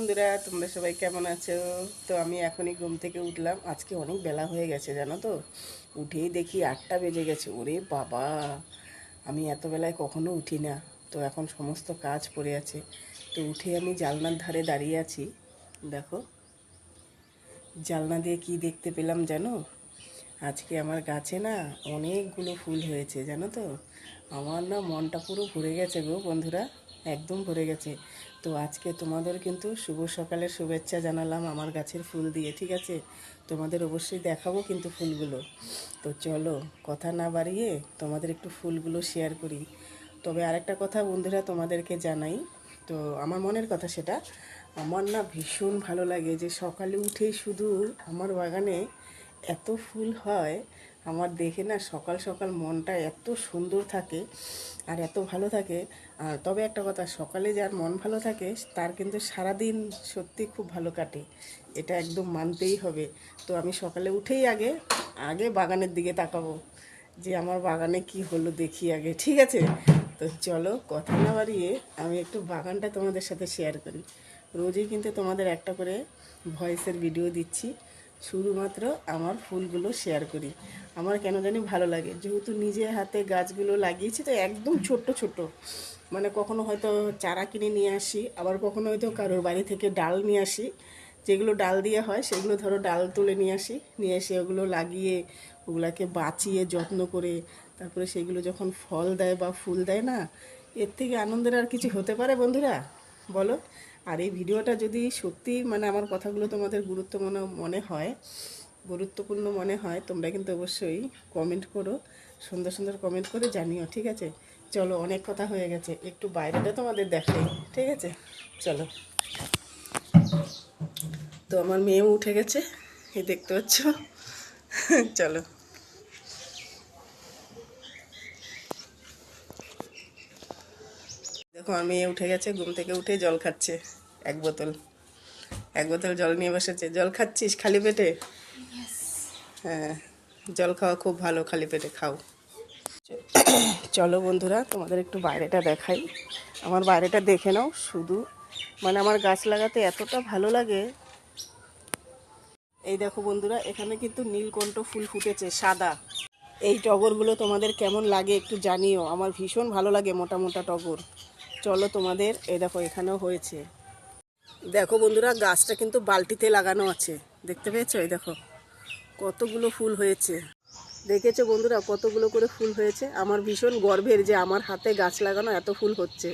বন্ধুরা, তোমরা সবাই কেমন আছো? তো আমি এখনই ঘুম থেকে উঠলাম। আজকে অনেক বেলা হয়ে গেছে জানো তো। উঠেই দেখি 8টা বেজে গেছে। ওরে বাবা, আমি এত বেলায় কখনো উঠি না। তো এখন সমস্ত কাজ পড়ে আছে। তো উঠে আমি জানলার ধারে দাঁড়িয়ে আছি। দেখো, জানলা দিয়ে কি দেখতে পেলাম জানো? আজকে আমার গাছে না অনেকগুলো ফুল হয়েছে জানো তো। আমার না মনটা পুরো ভরে গেছে গো বন্ধুরা, একদম ভরে গেছে। তো আজকে তোমাদের কিন্তু শুভ সকালের শুভেচ্ছা জানালাম আমার গাছের ফুল দিয়ে, ঠিক আছে? তোমাদের অবশ্যই দেখাবো কিন্তু ফুলগুলো। তো চলো কথা না বাড়িয়ে তোমাদের একটু ফুলগুলো শেয়ার করি। তবে আরেকটা কথা বন্ধুরা তোমাদেরকে জানাই, তো আমার মনের কথা সেটা। আমার না ভীষণ ভালো লাগে যে সকালে উঠেই শুধু আমার বাগানে এত ফুল হয়। আমার দেখে না সকাল সকাল মনটা এত সুন্দর থাকে আর এত ভালো থাকে। আর তবে একটা কথা, সকালে যার মন ভালো থাকে তার কিন্তু সারাদিন সত্যি খুব ভালো কাটে, এটা একদম মানতেই হবে। তো আমি সকালে উঠেই আগে আগে বাগানের দিকে তাকাবো যে আমার বাগানে কি হলো দেখি আগে, ঠিক আছে? তো চলো কথা না বাড়িয়ে আমি একটু বাগানটা তোমাদের সাথে শেয়ার করি। রোজই কিন্তু তোমাদের একটা করে ভয়েসের ভিডিও দিচ্ছি, শুধুমাত্র আমার ফুলগুলো শেয়ার করি। আমার কেন জানি ভালো লাগে, যেহেতু নিজে হাতে গাছগুলো লাগিয়েছি তো একদম ছোট্ট ছোট্ট। মানে কখনো হয়তো চারা কিনে নিয়ে আসি, আবার কখনো হয়তো কারোর বাড়ি থেকে ডাল নিয়ে আসি। যেগুলো ডাল দিয়ে হয় সেগুলো ধরো ডাল তুলে নিয়ে আসি, নিয়ে এসে ওগুলো লাগিয়ে ওগুলাকে বাঁচিয়ে যত্ন করে তারপরে সেগুলো যখন ফল দেয় বা ফুল দেয় না, এর থেকে আনন্দের আর কিছু হতে পারে বন্ধুরা, বলো? আর এই ভিডিওটা যদি সত্যি মানে আমার কথাগুলো তোমাদের গুরুত্বপূর্ণ মনে হয় তোমরা কিন্তু অবশ্যই কমেন্ট করো, সুন্দর সুন্দর কমেন্ট করে জানিও, ঠিক আছে? চলো অনেক কথা হয়ে গেছে, একটু বাইরেটা তোমাদের দেখাই, ঠিক আছে? চলো। তো আমার মেয়েও উঠে গেছে, এই দেখতে পাচ্ছ। চলো। দেখো আমার মেয়ে উঠে গেছে, ঘুম থেকে উঠে জল খাচ্ছে। এক বোতল এক বোতল জল নিয়ে বসেছে। জল খাচ্ছিস খালি পেটে? হ্যাঁ, জল খাওয়া খুব ভালো, খালি পেটে খাও। চলো বন্ধুরা তোমাদের একটু বাইরেটা দেখাই। আমার বাইরেটা দেখে নাও শুধু, মানে আমার গাছ লাগাতে এতটা ভালো লাগে। এই দেখো বন্ধুরা, এখানে কিন্তু নীলকণ্ঠ ফুল ফুটেছে সাদা। এই টগরগুলো তোমাদের কেমন লাগে একটু জানিও, আমার ভীষণ ভালো লাগে মোটা মোটা টগর। চলো তোমাদের, এই দেখো এখানেও হয়েছে। দেখো বন্ধুরা, গাছটা কিন্তু বালতিতে লাগানো আছে, দেখতে পেয়েছো? এই দেখো কতগুলো ফুল হয়েছে, দেখেছো বন্ধুরা কতগুলো করে ফুল হয়েছে? আমার ভীষণ গর্বের যে আমার হাতে গাছ লাগানো এত ফুল হচ্ছে।